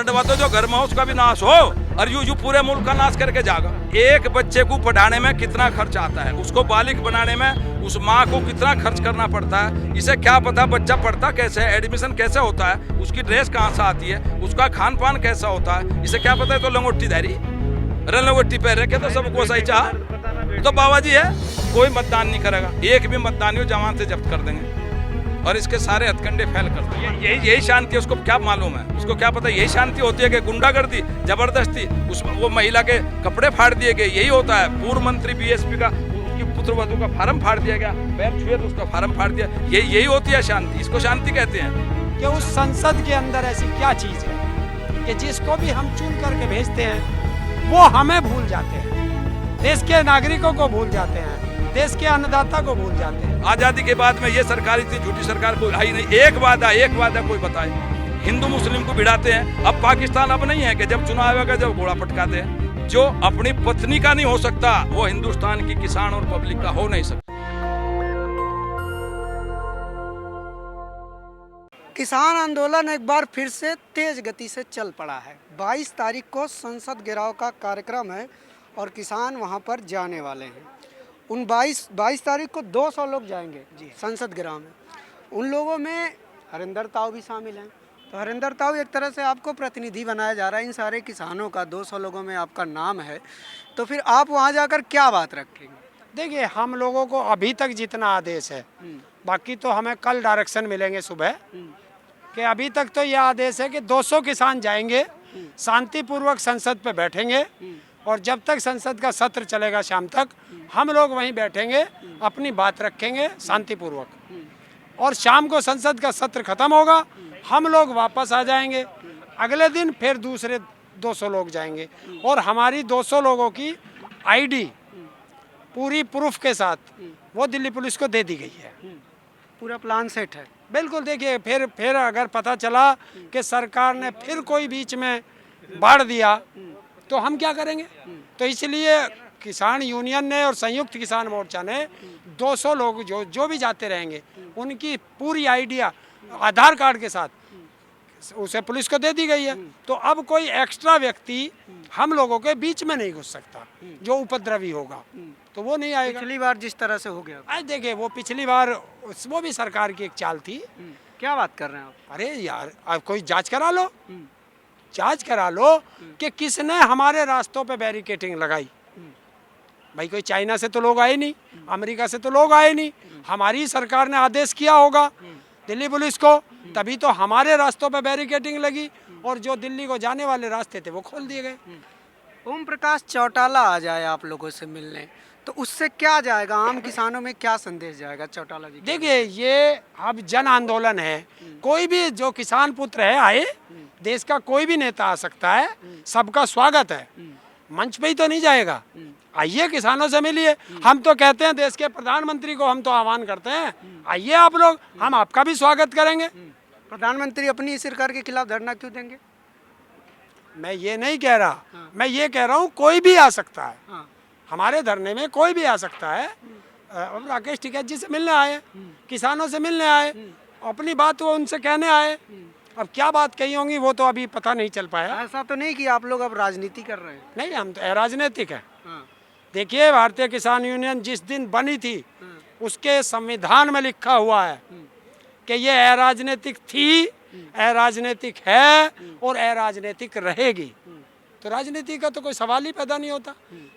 लड़वा तो जो घर में हो उसका भी नाश हो, और यू पूरे मुल्क का नाश करके जाएगा। एक बच्चे को पढ़ाने में कितना खर्च आता है, उसको बालिग बनाने में उस माँ को कितना खर्च करना पड़ता है। इसे क्या पता बच्चा पढ़ता कैसे है, एडमिशन कैसे होता है, उसकी ड्रेस कहाँ से आती है, उसका खान पान कैसा होता है, इसे क्या पता है। तो लंगोटी धारी रंगोटी पहन रखे तो सबको सही चाह तो बाबा जी है, कोई मतदान नहीं करेगा। एक भी मतदान हो जवान से जब्त कर देंगे और इसके सारे हथकंडे फैल कर देंगे। यही शांति है। उसको क्या मालूम है, उसको क्या पता यही शांति होती है कि गुंडागर्दी, जबरदस्ती, उस वो महिला के कपड़े फाड़ दिए गए, यही होता है। पूर्व मंत्री बीएसपी का उसकी पुत्रवधू का फार्म फाड़ दिया गया, पैर छुए तो उसका फार्म फाड़ दिया, यही होती है शांति। इसको शांति कहते हैं। कि उस संसद के अंदर ऐसी क्या चीज है कि जिसको भी हम चुन करके भेजते हैं वो हमें भूल जाते हैं, देश के नागरिकों को भूल जाते हैं, देश के अन्नदाता को भूल जाते हैं। आजादी के बाद में ये सरकार इतनी झूठी सरकार कोई आई नहीं। एक वादा कोई बताए। हिंदू मुस्लिम को भिड़ाते हैं। अब पाकिस्तान अब नहीं है कि जब चुनाव आएगा जब घोड़ा पटकाते हैं। जो अपनी पत्नी का नहीं हो सकता वो हिंदुस्तान की किसान और पब्लिक का हो नहीं सकता। किसान आंदोलन एक बार फिर से तेज गति से चल पड़ा है। 22 तारीख को संसद घेराव का कार्यक्रम है और किसान वहां पर जाने वाले हैं। उन 22 तारीख को 200 लोग जाएंगे संसद घेराव में। उन लोगों में हरिंदर ताऊ भी शामिल हैं। तो हरिंदर ताऊ एक तरह से आपको प्रतिनिधि बनाया जा रहा है इन सारे किसानों का। 200 लोगों में आपका नाम है, तो फिर आप वहाँ जाकर क्या बात रखेंगे? देखिए, हम लोगों को अभी तक जितना आदेश है, बाकी तो हमें कल डायरेक्शन मिलेंगे सुबह, कि अभी तक तो यह आदेश है कि 200 किसान जाएंगे, शांतिपूर्वक संसद पे बैठेंगे और जब तक संसद का सत्र चलेगा शाम तक हम लोग वहीं बैठेंगे, अपनी बात रखेंगे शांतिपूर्वक। और शाम को संसद का सत्र खत्म होगा, हम लोग वापस आ जाएंगे। अगले दिन फिर दूसरे 200 लोग जाएंगे और हमारी 200 लोगों की आईडी पूरी प्रूफ के साथ वो दिल्ली पुलिस को दे दी गई है। पूरा प्लान सेट है। बिल्कुल। देखिए, फिर अगर पता चला कि सरकार ने फिर कोई बीच में बाढ़ दिया तो हम क्या करेंगे? तो इसलिए किसान यूनियन ने और संयुक्त किसान मोर्चा ने 200 लोग जो भी जाते रहेंगे उनकी पूरी आइडिया आधार कार्ड के साथ उसे पुलिस को दे दी गई है। तो अब कोई एक्स्ट्रा व्यक्ति हम लोगों के बीच में नहीं घुस सकता जो उपद्रवी होगा, तो वो नहीं आएगा। पिछली बार जिस तरह से हो गया, आज देखिए, वो पिछली बार वो भी सरकार की एक चाल थी। क्या बात कर रहे हैं आप? अरे यार, अब कोई जांच करा लो, जांच करा लो कि किसने हमारे रास्तों पे बैरिकेडिंग लगाई। भाई कोई चाइना से तो लोग आए नहीं, अमेरिका से तो लोग आए नहीं, हमारी सरकार ने आदेश किया होगा दिल्ली पुलिस को, तभी तो हमारे रास्तों पे बैरिकेडिंग लगी और जो दिल्ली को जाने वाले रास्ते थे वो खोल दिए गए। ओम प्रकाश चौटाला आ जाए आप लोगों से मिलने, तो उससे क्या जाएगा? आम किसानों में क्या संदेश जाएगा चौटाला जी? देखिए, ये अब जन आंदोलन है, कोई भी जो किसान पुत्र है आए, देश का कोई भी नेता आ सकता है, सबका स्वागत है। मंच पे ही तो नहीं जाएगा, आइए किसानों से मिलिए। हम तो कहते हैं देश के प्रधानमंत्री को हम तो आह्वान करते हैं, आइए आप लोग, हम आपका भी स्वागत करेंगे। प्रधानमंत्री अपनी सरकार के खिलाफ धरना क्यों देंगे? मैं ये नहीं कह रहा, मैं ये कह रहा हूँ कोई भी आ सकता है। हमारे धरने में कोई भी आ सकता है। अब राकेश टिकैत जी से मिलने आए, किसानों से मिलने आए, अपनी बात वो उनसे कहने आए। अब क्या बात कही होंगी वो तो अभी पता नहीं चल पाया। ऐसा तो नहीं कि आप लोग अब राजनीति कर रहे हैं? नहीं, हम तो अराजनीतिक है। देखिए, भारतीय किसान यूनियन जिस दिन बनी थी उसके संविधान में लिखा हुआ है कि ये अराजनीतिक थी, अराजनीतिक है और अराजनीतिक रहेगी। तो राजनीति का तो कोई सवाल ही पैदा नहीं होता।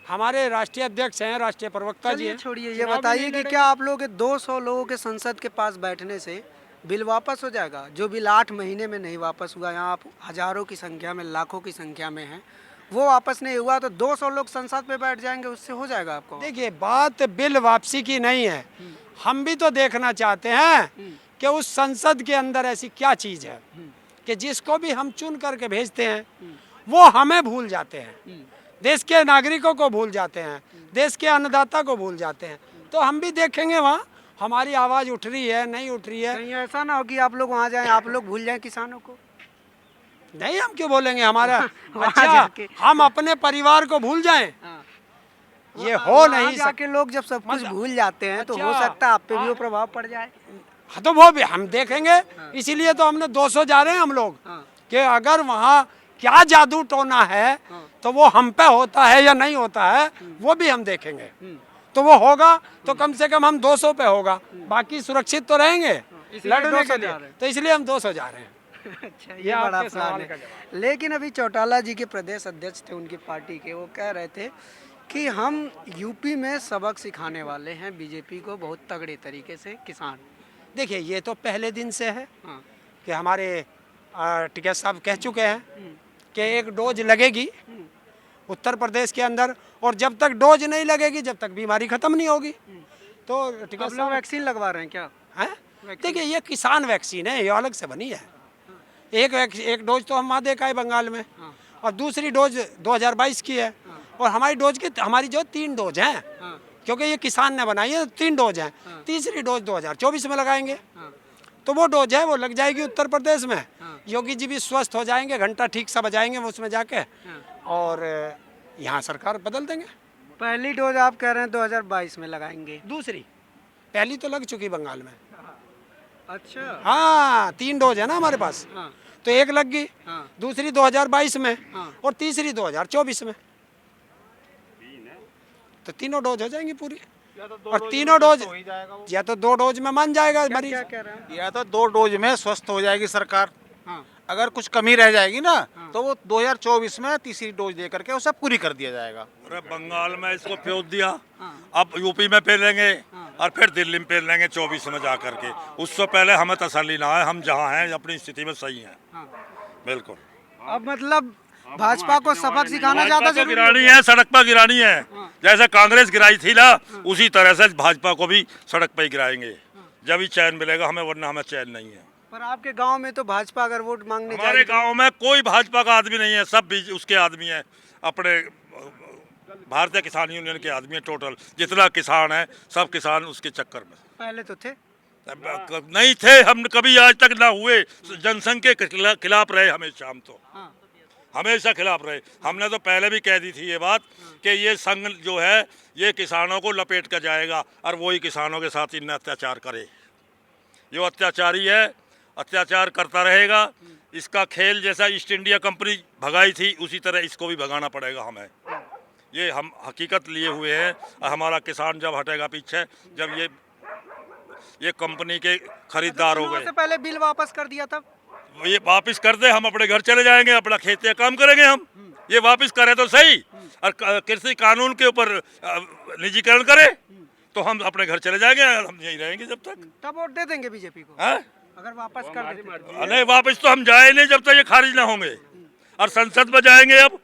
हमारे राष्ट्रीय अध्यक्ष हैं, राष्ट्रीय प्रवक्ता जी हैं। छोड़िए, ये बताइए कि क्या आप लोग 200 लोगों के संसद के पास बैठने से बिल वापस हो जाएगा? जो बिल 8 महीने में नहीं वापस हुआ, यहाँ आप हजारों की संख्या में, लाखों की संख्या में हैं, वो वापस नहीं हुआ, तो 200 लोग संसद पे बैठ जाएंगे, उससे हो जाएगा आपको? देखिए, बात बिल वापसी की नहीं है। हम भी तो देखना चाहते हैं कि उस संसद के अंदर ऐसी क्या चीज़ है कि जिसको भी हम चुन करके भेजते हैं वो हमें भूल जाते हैं, देश के नागरिकों को भूल जाते हैं, देश के अन्नदाता को भूल जाते हैं। तो हम भी देखेंगे वहाँ हमारी आवाज़ उठ रही है, नहीं उठ रही है। कहीं ऐसा ना हो कि आप लोग वहाँ जाएं, आप लोग भूल जाएं किसानों को? नहीं, हम क्यों बोलेंगे? हमारा अच्छा, हम अपने परिवार को भूल जाएं? ये हो नहीं सकता। लोग जब सब कुछ भूल जाते हैं तो हो सकता है आप पे भी वो प्रभाव पड़ जाए। हाँ, तो वो भी हम देखेंगे। इसीलिए तो हमने 200 जा रहे हैं हम लोग कि अगर वहाँ क्या जादू टोना है तो वो हम पे होता है या नहीं होता है वो भी हम देखेंगे। तो वो होगा तो कम से कम हम 200 पे होगा, बाकी सुरक्षित तो रहेंगे लड़ने 200 के जा लिए, रहे हैं। तो इसलिए हम 200 जा रहे हैं। अच्छा, ये ये बड़ा आपके प्लान सवाल है। का जवाब। लेकिन अभी चौटाला जी के प्रदेश अध्यक्ष थे उनकी पार्टी के, वो कह रहे थे कि हम यूपी में सबक सिखाने वाले हैं बीजेपी को बहुत तगड़े तरीके से किसान। देखिए ये तो पहले दिन से है हाँ। कि हमारे टिकैत साहब कह चुके हैं कि एक डोज लगेगी उत्तर प्रदेश के अंदर, और जब तक डोज नहीं लगेगी जब तक बीमारी खत्म नहीं होगी। तो टिकैत आप लोग साहब वैक्सीन लगवा रहे हैं क्या? हैं, देखिए ये किसान वैक्सीन है, ये अलग से बनी है। एक डोज तो हम वादे का है बंगाल में, और दूसरी डोज 2022 की है, और हमारी जो 3 डोज हैं, क्योंकि ये किसान ने बनाई है, 3 डोज हैं। तीसरी डोज 2024 में लगाएंगे, तो वो डोज है वो लग जाएगी उत्तर प्रदेश में। योगी जी भी स्वस्थ हो जाएंगे, घंटा ठीक सा बजाएंगे वो उसमें जाके, और यहाँ सरकार बदल देंगे। पहली डोज आप कह रहे हैं 2022 में लगाएंगे? दूसरी, पहली तो लग चुकी बंगाल में। अच्छा। हाँ 3 डोज है ना हमारे पास, हाँ। तो एक लग गई, हाँ। दूसरी 2022 में, हाँ। और तीसरी 2024 में, तो तीनों डोज हो जाएंगी पूरी। और तीनों डोज या तो 2 डोज में मान जाएगा मरीज, क्या कह रहे हैं? या तो 2 डोज में स्वस्थ हो जाएगी सरकार, हाँ। अगर कुछ कमी रह जाएगी ना तो वो 2024 में तीसरी डोज दे करके उसे पूरी कर दिया जाएगा। अरे बंगाल में इसको फेंक दिया, अब यूपी में पेल लेंगे और फिर दिल्ली में पेल लेंगे 24 में जा करके। उससे पहले हमें तसल्ली ना है, हम जहाँ हैं अपनी स्थिति में सही हैं। बिल्कुल। अब मतलब भाजपा को सबक सिखाना ज्यादा भाजपा को जरूरी गिरानी है, सड़क पर गिरानी है, जैसे कांग्रेस गिराई थी ना उसी तरह से भाजपा को भी सड़क पर ही गिराएंगे, जब ही चैन मिलेगा हमें, वरना हमें चैन नहीं है। पर आपके गांव में तो भाजपा अगर वोट मांगने हमारे जाएगी गांव में कोई भाजपा का आदमी नहीं है, सब भी उसके आदमी है, अपने भारतीय किसान यूनियन के आदमी है। टोटल जितना किसान है सब किसान उसके चक्कर में पहले तो थे। नहीं थे, हम कभी आज तक ना हुए। जनसंघ के खिलाफ रहे हमेशा, हम तो हाँ। हमेशा खिलाफ रहे। हमने तो पहले भी कह दी थी ये बात कि ये संघ जो है ये किसानों को लपेट कर जाएगा और वही किसानों के साथ इन्हें अत्याचार करे। जो अत्याचारी है अत्याचार करता रहेगा। इसका खेल जैसा ईस्ट इंडिया कंपनी भगाई थी उसी तरह इसको भी भगाना पड़ेगा हमें। ये हम हकीकत लिए हुए हैं। और हमारा किसान जब हटेगा पीछे, जब ये कंपनी के खरीदार हो चुनाव गए, से पहले बिल वापस कर दिया था। ये वापस कर दे, हम अपने घर चले जाएंगे, अपना खेत या काम करेंगे हम। ये वापस करे तो सही, और कृषि कानून के ऊपर निजीकरण करे तो हम अपने घर चले जाएंगे, हम यहीं रहेंगे जब तक। तब वोट दे देंगे बीजेपी को हैं? अगर वापस कर देते तो। नहीं, वापस तो हम जाए नहीं जब तक ये खारिज ना होंगे। और संसद में जाएंगे, अब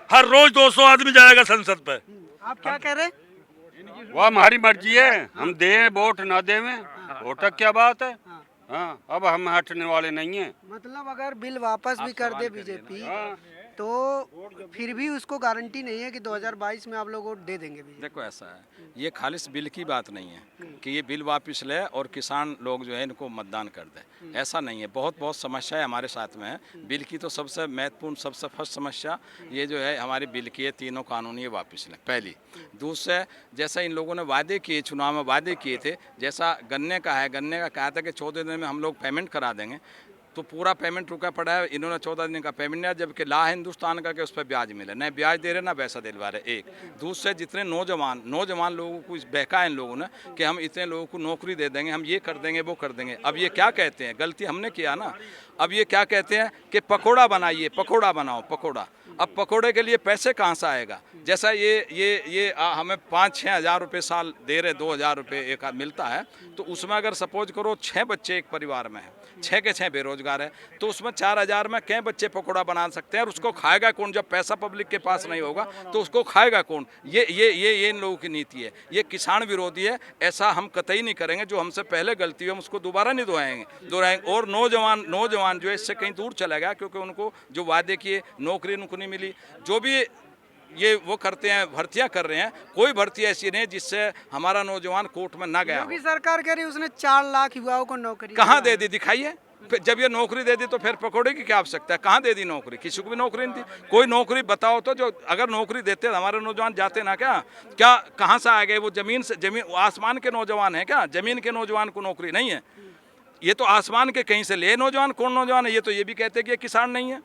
हर रोज 200 आदमी जाएगा संसद पे। आप क्या कह रहे हैं? वो हमारी मर्जी है, हम दें वोट ना दें, वोट का क्या बात है। हाँ, अब हम हटने वाले नहीं हैं। मतलब अगर बिल वापस भी कर दे बीजेपी तो फिर भी उसको गारंटी नहीं है कि 2022 में आप लोग वोट दे देंगे बीजेपी। देखो ऐसा है, ये खालिस बिल की बात नहीं है कि ये बिल वापस ले और किसान लोग जो है इनको मतदान कर दे, ऐसा नहीं है। बहुत बहुत समस्याएं हमारे साथ में है। बिल की तो सबसे महत्वपूर्ण, सबसे फर्स्ट समस्या ये जो है हमारी बिल की है, तीनों कानून ये वापस लें पहली। दूसरे, जैसा इन लोगों ने वादे किए, चुनाव में वादे किए थे, जैसा गन्ने का है, गन्ने का कहा था कि 14 दिन में हम लोग पेमेंट करा देंगे, तो पूरा पेमेंट रुका पड़ा है। इन्होंने 14 दिन का पेमेंट दिया, जबकि ला हिंदुस्तान का कि उस पर ब्याज मिले, न ब्याज दे रहे ना पैसा दिलवा रहे। एक दूसरे, जितने नौजवान लोगों को इस बहका है इन लोगों ने कि हम इतने लोगों को नौकरी दे देंगे, हम ये कर देंगे वो कर देंगे। अब ये क्या कहते हैं, गलती हमने किया ना, अब ये क्या कहते हैं कि पकौड़ा बनाइए, पकौड़ा बनाओ, पकौड़ा। अब पकौड़े के लिए पैसे कहाँ से आएगा? जैसा ये हमें 5-6 हज़ार रुपये साल दे रहे, 2,000 रुपये एक मिलता है, तो उसमें अगर सपोज करो 6 बच्चे एक परिवार में हैं, 6 के 6 बेरोजगार है, तो उसमें 4,000 में कै बच्चे पकौड़ा बना सकते हैं? और उसको खाएगा कौन? जब पैसा पब्लिक के पास नहीं होगा तो उसको खाएगा कौन? ये इन लोगों की नीति है, ये किसान विरोधी है। ऐसा हम कतई नहीं करेंगे। जो हमसे पहले गलती हुई हम उसको दोबारा नहीं दोहराएंगे। और नौजवान जो है इससे कहीं दूर चला गया, क्योंकि उनको जो वादे किए नौकरी उनको नहीं मिली। जो भी ये वो करते हैं, भर्तियां कर रहे हैं, कोई भर्ती ऐसी नहीं जिससे हमारा नौजवान कोर्ट में ना गया हो। योगी सरकार कह रही है उसने 4 लाख युवाओं को नौकरी कहाँ दे दी? दिखाइए। जब ये नौकरी दे दी तो फिर पकौड़े की क्या आवश्यकता है? कहाँ दे दी नौकरी? किसी को भी नौकरी नहीं थी। कोई नौकरी बताओ तो, जो अगर नौकरी देते तो हमारे नौजवान जाते ना क्या? कहाँ से आ गए वो? जमीन आसमान के नौजवान है क्या? जमीन के नौजवान को नौकरी नहीं है? ये तो आसमान के कहीं से ले नौजवान। कौन नौजवान है? ये तो ये भी कहते हैं कि ये किसान नहीं है।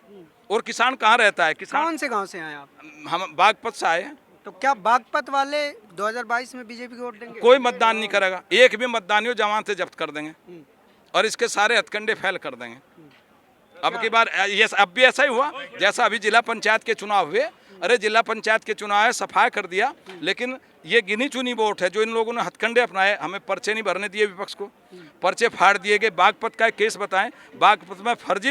और किसान कहाँ रहता है? किसान कौन से गांव से आए आप? हम बागपत से आए हैं। तो क्या बागपत वाले 2022 में बीजेपी को वोट देंगे? कोई मतदान नहीं करेगा, एक भी मतदान नहीं हो, जवान से जब्त कर देंगे और इसके सारे हथकंडे फैल कर देंगे। अब की बार ये अब भी ऐसा ही हुआ जैसा अभी जिला पंचायत के चुनाव हुए। अरे जिला पंचायत के चुनाव है, सफाई कर दिया, लेकिन ये गिनी चुनी वोट है जो इन लोगों ने हथकंडे अपनाए। हमें पर्चे नहीं भरने दिए, विपक्ष को पर्चे फाड़ दिए गए। बागपत का एक केस बताएं, बागपत में फर्जी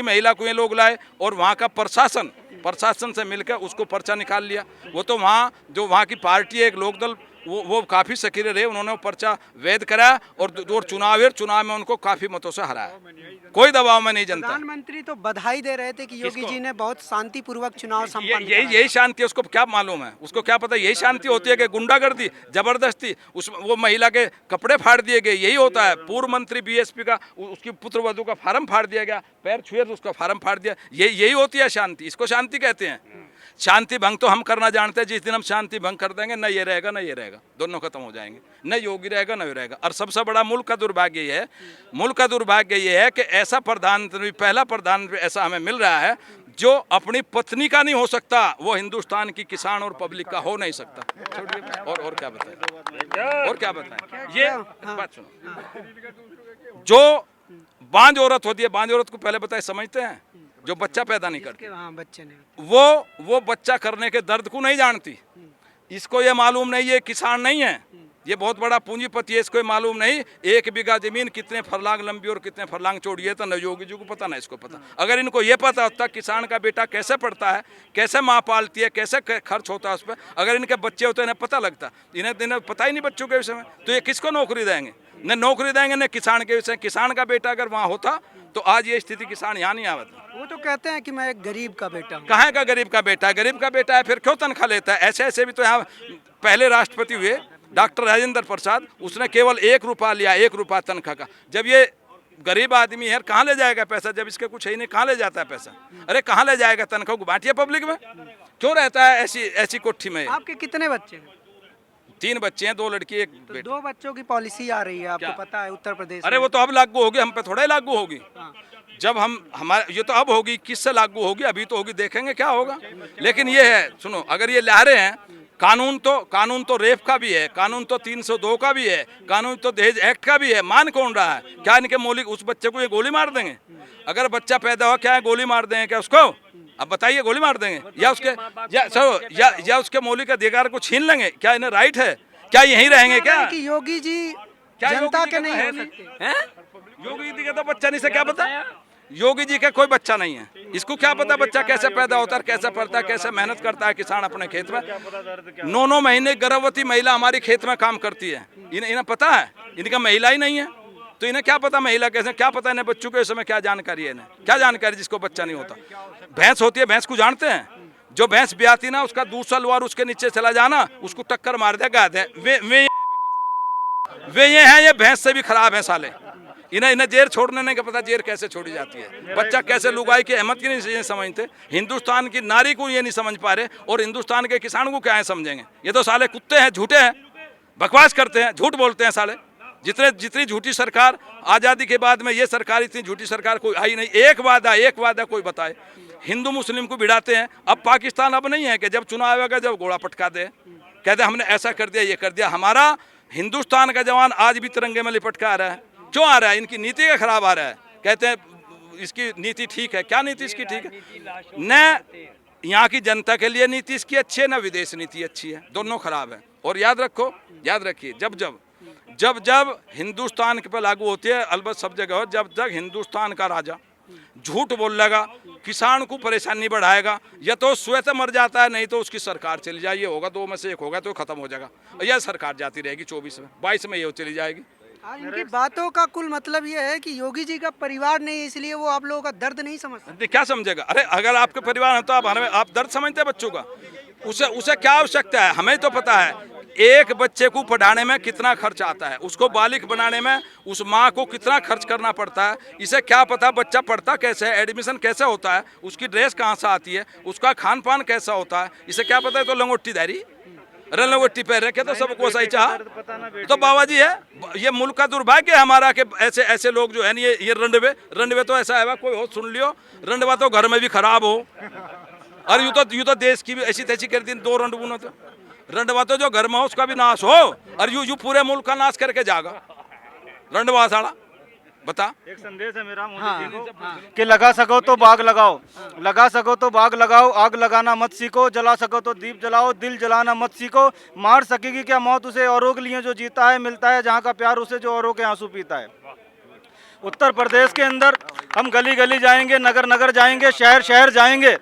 महिला को ये लोग लाए और वहाँ का प्रशासन से मिलकर उसको पर्चा निकाल लिया। वो तो वहाँ की पार्टी है, एक लोकदल, वो काफ़ी सक्रिय रहे, उन्होंने वो पर्चा वैध कराया और चुनाव में उनको काफ़ी मतों से हराया। कोई दबाव में नहीं जनता। प्रधानमंत्री तो बधाई दे रहे थे कि योगी जी ने बहुत शांतिपूर्वक चुनाव संपन्न कराया। यही शांति है, उसको क्या मालूम है, उसको क्या पता यही शांति होती है कि गुंडागर्दी, जबरदस्ती, वो महिला के कपड़े फाड़ दिए गए, यही होता है। पूर्व मंत्री बीएसपी का, उसकी पुत्रवधू का फार्म फाड़ दिया गया, पैर छुए तो उसका फार्म फाड़ दिया, यही होती है शांति। इसको शांति कहते हैं। शांति भंग तो हम करना जानते हैं, जिस दिन हम शांति भंग कर देंगे न ये रहेगा न ये रहेगा, दोनों खत्म हो जाएंगे, न योगी रहेगा न ये रहेगा। और सबसे बड़ा मुल्क का दुर्भाग्य ये है कि ऐसा प्रधानमंत्री, पहला प्रधानमंत्री ऐसा हमें मिल रहा है जो अपनी पत्नी का नहीं हो सकता, वो हिंदुस्तान की किसान और पब्लिक का हो नहीं सकता। छोड़िए, और क्या बताएं, ये बात सुनो। जो बांझ औरत होती है, बांझ औरत को पहले बताए समझते हैं, जो बच्चा पैदा नहीं करती, बच्चे ने वो बच्चा करने के दर्द को नहीं जानती। इसको ये मालूम नहीं, ये किसान नहीं है, ये बहुत बड़ा पूंजीपति है, इसको मालूम नहीं 1 बीघा जमीन कितने फरलांग लंबी और कितने फरलांग चौड़ी है। तो न योगी जी को पता ना इसको पता। अगर इनको ये पता होता किसान का बेटा कैसे पढ़ता है, कैसे माँ पालती है, कैसे खर्च होता है उस पर, अगर इनके बच्चे होते इन्हें पता लगता, इन्हें पता ही नहीं बच्चों के विषय में, तो ये किसको नौकरी देंगे? न नौकरी देंगे न किसान के विषय। किसान का बेटा अगर वहाँ होता तो आज ये स्थिति किसान यहाँ नहीं आवता। वो तो कहते हैं कि मैं एक गरीब का बेटा हूँ। कहाँ का गरीब का बेटा है? गरीब का बेटा है फिर क्यों तनख्वाह लेता है? ऐसे भी तो यहाँ पहले राष्ट्रपति हुए डॉक्टर राजेंद्र प्रसाद, उसने केवल 1 रुपया लिया, 1 रुपया तनख्वाह का। जब ये गरीब आदमी है, कहाँ ले जाएगा पैसा? जब इसके कुछ है नहीं, कहाँ ले जाता है पैसा? अरे कहाँ ले जाएगा? तनख्वाह को बांटिए पब्लिक में। क्यों रहता है ऐसी कोठी में? आपके कितने बच्चे हैं? 3 बच्चे हैं, 2 लड़की 1 तो बेटा। 2 बच्चों की पॉलिसी आ रही है, आपको पता है उत्तर प्रदेश अरे में। वो तो अब लागू होगी, हम पे थोड़ा ही लागू होगी। जब हमारे ये तो अब होगी, किससे लागू होगी? अभी तो होगी, देखेंगे क्या होगा। लेकिन ये है, सुनो, अगर ये ला रहे हैं कानून तो रेप का भी है, कानून तो 302 का भी है, कानून तो दहेज एक्ट का भी है। मान कौन रहा है? क्या इनके मौलिक उस बच्चे को ये गोली मार देंगे? अगर बच्चा पैदा हो, क्या गोली मार देंगे क्या उसको? अब बताइए, गोली मार देंगे या उसके मौलिक अधिकार को छीन लेंगे? क्या इन्हें राइट है? क्या यहीं रहेंगे क्या? कि योगी जी जनता के नहीं हो सकते हैं? योगी जी का तो बच्चा नहीं से क्या पता? योगी जी का कोई बच्चा नहीं है, इसको क्या पता बच्चा कैसे पैदा होता है, कैसे पढ़ता है, कैसे मेहनत करता है किसान अपने खेत में। 9 महीने गर्भवती महिला हमारी खेत में काम करती है, इन्हें पता है? इनका महिला ही नहीं है तो इन्हें क्या पता महिला कैसे? क्या पता इन्हें बच्चों के समय क्या जानकारी है? इन्हें क्या जानकारी जिसको बच्चा नहीं होता? भैंस होती है, भैंस को जानते हैं? जो भैंस ब्याती ना, उसका दूसरा लोअर उसके नीचे चला जाना, उसको टक्कर मार दे गाय दे। वे ये हैं, ये भैंस से भी खराब है साले। इन्हें जेर छोड़ने नहीं का पता, जेर कैसे छोड़ी जाती है, बच्चा कैसे लुगाई की अहमत की नहीं समझते, हिंदुस्तान की नारी को ये नहीं समझ पा रहे, और हिंदुस्तान के किसान को क्या है समझेंगे? ये तो साले कुत्ते हैं, झूठे हैं, बकवास करते हैं, झूठ बोलते हैं साले। जितनी झूठी सरकार आज़ादी के बाद में, ये सरकार इतनी झूठी सरकार कोई आई नहीं। एक वादा कोई बताए। हिंदू मुस्लिम को भिड़ाते हैं। अब पाकिस्तान अब नहीं है कि जब चुनाव आएगा जब घोड़ा पटका दे, कहते हमने ऐसा कर दिया, ये कर दिया। हमारा हिंदुस्तान का जवान आज भी तिरंगे में लिपट के आ रहा है। क्यों आ रहा है? इनकी नीति का खराब आ रहा है। कहते हैं इसकी नीति ठीक है, क्या नीति इसकी ठीक है? न यहाँ की जनता के लिए नीति इसकी अच्छी है, न विदेश नीति अच्छी है, दोनों खराब है। और याद रखिए, जब हिंदुस्तान के पर लागू होती है, अलबत्त सब जगह हो, जब तक हिंदुस्तान का राजा झूठ बोल लेगा, किसान को परेशानी बढ़ाएगा, या तो स्वतः मर जाता है, नहीं तो उसकी सरकार चली जाए। ये होगा, 2 में से एक होगा तो खत्म हो जाएगा। यह सरकार जाती रहेगी 24 में, 22 में ये चली जाएगी। आज इनकी बातों का कुल मतलब ये है कि योगी जी का परिवार नहीं है, इसलिए वो आप लोगों का दर्द नहीं समझते। क्या समझेगा? अरे अगर आपके परिवार है तो आप दर्द समझते हैं बच्चों का? उसे क्या आवश्यकता है? हमें तो पता है एक बच्चे को पढ़ाने में कितना खर्च आता है, उसको बालिग बनाने में उस माँ को कितना खर्च करना पड़ता है। इसे क्या पता बच्चा पढ़ता कैसे है, एडमिशन कैसे होता है, उसकी ड्रेस कहाँ से आती है, उसका खान पान कैसा होता है, इसे क्या पता है? तो लंगोटी धारी। रन वो टिपे रखे तो सबको सही चाह तो बाबा जी है। ये मुल्क का दुर्भाग्य है हमारा कि ऐसे ऐसे लोग जो है ना ये रंडवे तो ऐसा है कोई हो सुन लियो रंडवा तो घर में भी खराब हो और यूं तो देश की भी ऐसी तैसी कर दी 2 रंडवा तो रंडवा तो जो घर में हो उसका भी नाश हो और यूं पूरे मुल्क का नाश करके जागा रंडवा साड़ा बता। एक संदेश है मेरा मोदी जी को कि लगा सको तो बाग लगाओ, लगा सको तो बाग लगाओ, आग लगाना मत सीखो, जला सको तो दीप जलाओ, दिल जलाना मत सीखो, मार सकेगी क्या मौत उसे औरों के लिए जो जीता है, मिलता है जहाँ का प्यार उसे जो औरों के आंसू पीता है। उत्तर प्रदेश के अंदर हम गली गली जाएंगे, नगर नगर जाएंगे, शहर शहर जाएंगे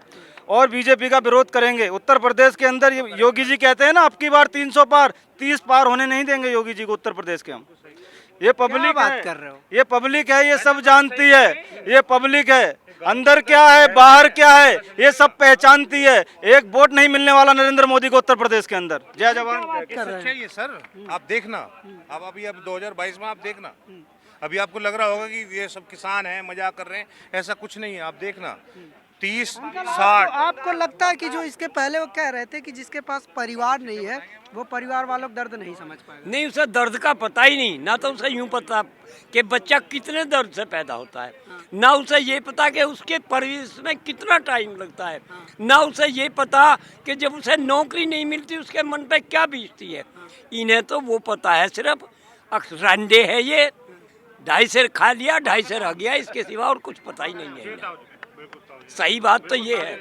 और बीजेपी का विरोध करेंगे। उत्तर प्रदेश के अंदर योगी जी कहते हैं ना अब की बार 300 पार 30 पार होने नहीं देंगे योगी जी को उत्तर प्रदेश के हम। ये पब्लिक बात कर रहे हो, ये पब्लिक है, ये सब जानती है, ये पब्लिक है, अंदर क्या है बाहर क्या है ये सब पहचानती है। एक वोट नहीं मिलने वाला नरेंद्र मोदी को उत्तर प्रदेश के अंदर। जय जवान। चाहिए सर, आप देखना अब अभी 2022 में आप देखना, अभी आपको लग रहा होगा कि ये सब किसान हैं मजाक कर रहे हैं, ऐसा कुछ नहीं है। आप देखना 30-60 आपको लगता है कि जो इसके पहले वो कह रहे थे कि जिसके पास परिवार नहीं है वो परिवार वालों का दर्द नहीं समझ पाएगा। नहीं, उसे दर्द का पता ही नहीं, ना तो उसे यूं पता कि बच्चा कितने दर्द से पैदा होता है, ना उसे ये पता कि उसके परवरिश में कितना टाइम लगता है, ना उसे ये पता कि जब उसे नौकरी नहीं मिलती उसके मन पे क्या बीतती है। इन्हें तो वो पता है सिर्फ रंडे है ये, 2.5 सेर खा लिया 2.5 सेर आ गया, इसके सिवा और कुछ पता ही नहीं है इन्हें। सही बात तो ये है,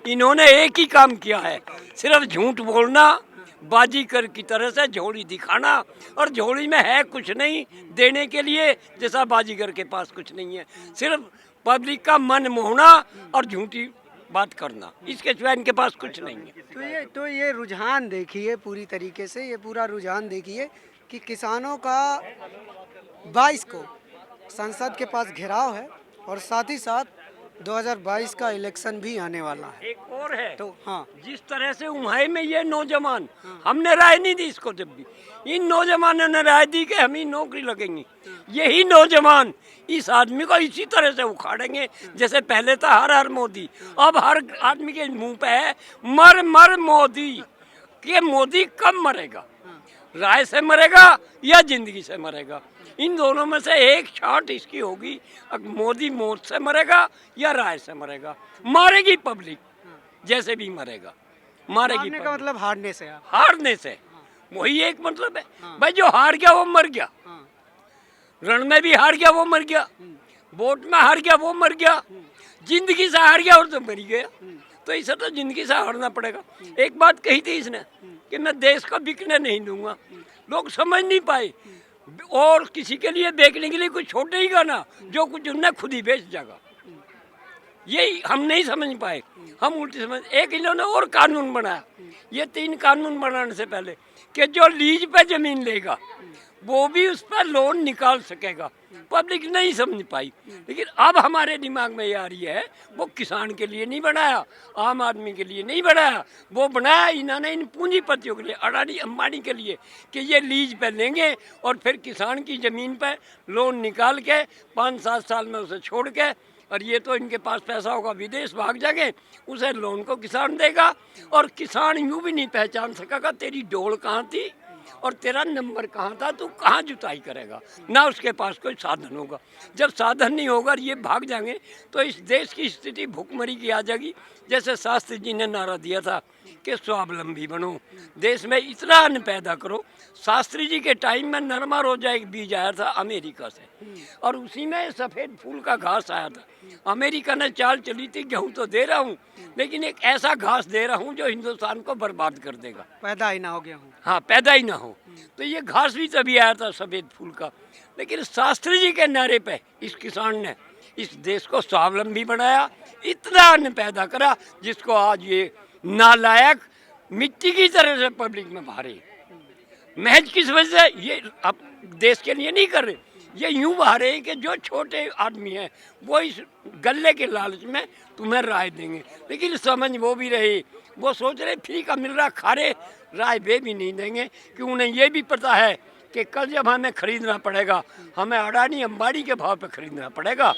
इन्होंने एक ही काम किया है, सिर्फ झूठ बोलना, बाजीगर की तरह से झोली दिखाना, और झोली में है कुछ नहीं देने के लिए, जैसा बाजीगर के पास कुछ नहीं है, सिर्फ पब्लिक का मन मोहना और झूठी बात करना, इसके सिवा इनके पास कुछ नहीं है। तो ये रुझान देखिए पूरी तरीके से, ये पूरा रुझान देखिए कि किसानों का 22 को संसद के पास घेराव है और साथ ही साथ 2022 का इलेक्शन भी आने वाला है। एक और है तो हाँ, जिस तरह से उम्हाई में ये नौजवान, हमने राय नहीं दी इसको, जब भी इन नौजवानों ने राय दी कि हम ही नौकरी लगेंगी, यही नौजवान इस आदमी को इसी तरह से उखाड़ेंगे जैसे पहले था हर हर मोदी, अब हर आदमी के मुंह पे है मर मर मोदी। कि मोदी कब मरेगा, राय से मरेगा या जिंदगी से मरेगा, इन दोनों में से एक छांट इसकी होगी, मोदी मौत से मरेगा या राय से मरेगा। मारेगी पब्लिक, जैसे भी मरेगा मारेगी का मतलब हारने से, हारने से वही एक मतलब है। भाई जो हार गया वो मर गया, रण में भी हार गया वो मर गया, वोट में हार गया वो मर गया, जिंदगी से हार गया और तो मर गया। तो इसे तो जिंदगी से हारना पड़ेगा। एक बात कही थी इसने कि मैं देश को बिकने नहीं दूंगा, लोग समझ नहीं पाए, और किसी के लिए बेचने के लिए कुछ छोड़ेगा ना, जो कुछ उन्हें खुद ही बेच जाएगा। यही हम नहीं समझ पाए, हम उल्टी समझ। एक इन्होंने और कानून बनाया, ये 3 कानून बनाने से पहले, कि जो लीज पे जमीन लेगा वो भी उस पर लोन निकाल सकेगा। पब्लिक नहीं समझ पाई, लेकिन अब हमारे दिमाग में ये आ रही है वो किसान के लिए नहीं बनाया, आम आदमी के लिए नहीं बनाया, वो बनाया इन्होंने इन पूंजीपतियों के लिए, अडानी अंबानी के लिए, कि ये लीज पे लेंगे और फिर किसान की ज़मीन पे लोन निकाल के 5-7 साल में उसे छोड़ के, और ये तो इनके पास पैसा होगा विदेश भाग जाएंगे, उसे लोन को किसान देगा, और किसान यूँ भी नहीं पहचान सकेगा तेरी डोल कहाँ थी और तेरा नंबर कहाँ था, तू कहाँ जुताई करेगा, ना उसके पास कोई साधन होगा। जब साधन नहीं होगा और ये भाग जाएंगे तो इस देश की स्थिति भूखमरी की आ जाएगी। जैसे शास्त्री जी ने नारा दिया था कि स्वावलंबी बनो, देश में इतना अन्न पैदा करो। शास्त्री जी के टाइम में नरमा रोजा एक बीज आया था अमेरिका से, और उसी में सफ़ेद फूल का घास आया था। अमेरिका ने चाल चली थी गेहूँ तो दे रहा हूँ, लेकिन एक ऐसा घास दे रहा हूँ जो हिंदुस्तान को बर्बाद कर देगा, पैदा ही ना हो गया हूँ। हाँ, पैदा ही ना हो। तो ये घास भी तभी आया था सफ़ेद फूल का, लेकिन शास्त्री जी के नारे पे इस किसान ने इस देश को स्वावलंबी बनाया, इतना अन्न पैदा करा जिसको आज ये नालायक मिट्टी की तरह से पब्लिक में भारे। महज किस वजह से ये अब देश के लिए नहीं कर रहे, ये यूँ बाहर है कि जो छोटे आदमी हैं वो इस गले के लालच में तुम्हें राय देंगे, लेकिन समझ वो भी रहे, वो सोच रहे फ्री का मिल रहा खा रहे, राय वे भी नहीं देंगे, कि उन्हें ये भी पता है कि कल जब हमें ख़रीदना पड़ेगा हमें अडानी अंबानी के भाव पे ख़रीदना पड़ेगा।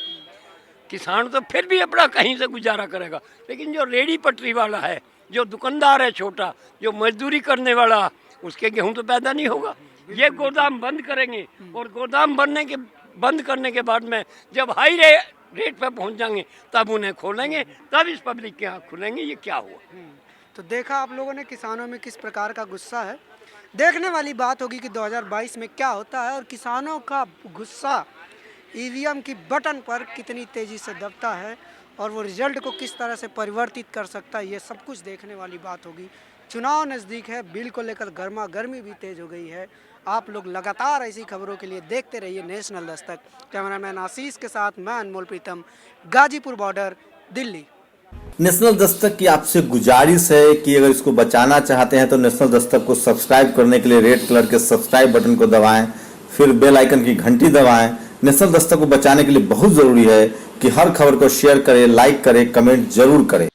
किसान तो फिर भी अपना कहीं से गुजारा करेगा, लेकिन जो रेडी पटरी वाला है, जो दुकानदार है छोटा, जो मजदूरी करने वाला, उसके गेहूं तो पैदा नहीं होगा। ये गोदाम बंद करेंगे और गोदाम बंद करने के बाद में जब हाई रेट पे पहुंच जाएंगे तब उन्हें खोलेंगे, तब इस पब्लिक के यहाँ खुलेंगे। ये क्या हुआ? तो देखा आप लोगों ने किसानों में किस प्रकार का गुस्सा है। देखने वाली बात होगी कि 2022 में क्या होता है और किसानों का गुस्सा ईवीएम की बटन पर कितनी तेज़ी से दबता है और वो रिजल्ट को किस तरह से परिवर्तित कर सकता है। ये सब कुछ देखने वाली बात होगी। चुनाव नज़दीक है, बिल को लेकर गर्मा गर्मी भी तेज़ हो गई है। आप लोग लगातार ऐसी खबरों के लिए देखते रहिए नेशनल दस्तक। कैमरामैन आशीष के साथ मैं अनमोल प्रीतम, गाजीपुर बॉर्डर, दिल्ली। नेशनल दस्तक की आपसे गुजारिश है कि अगर इसको बचाना चाहते हैं तो नेशनल दस्तक को सब्सक्राइब करने के लिए रेड कलर के सब्सक्राइब बटन को दबाएं, फिर बेल आइकन की घंटी दबाएं। नेशनल दस्तक को बचाने के लिए बहुत जरूरी है कि हर खबर को शेयर करें, लाइक करें, कमेंट जरूर करें।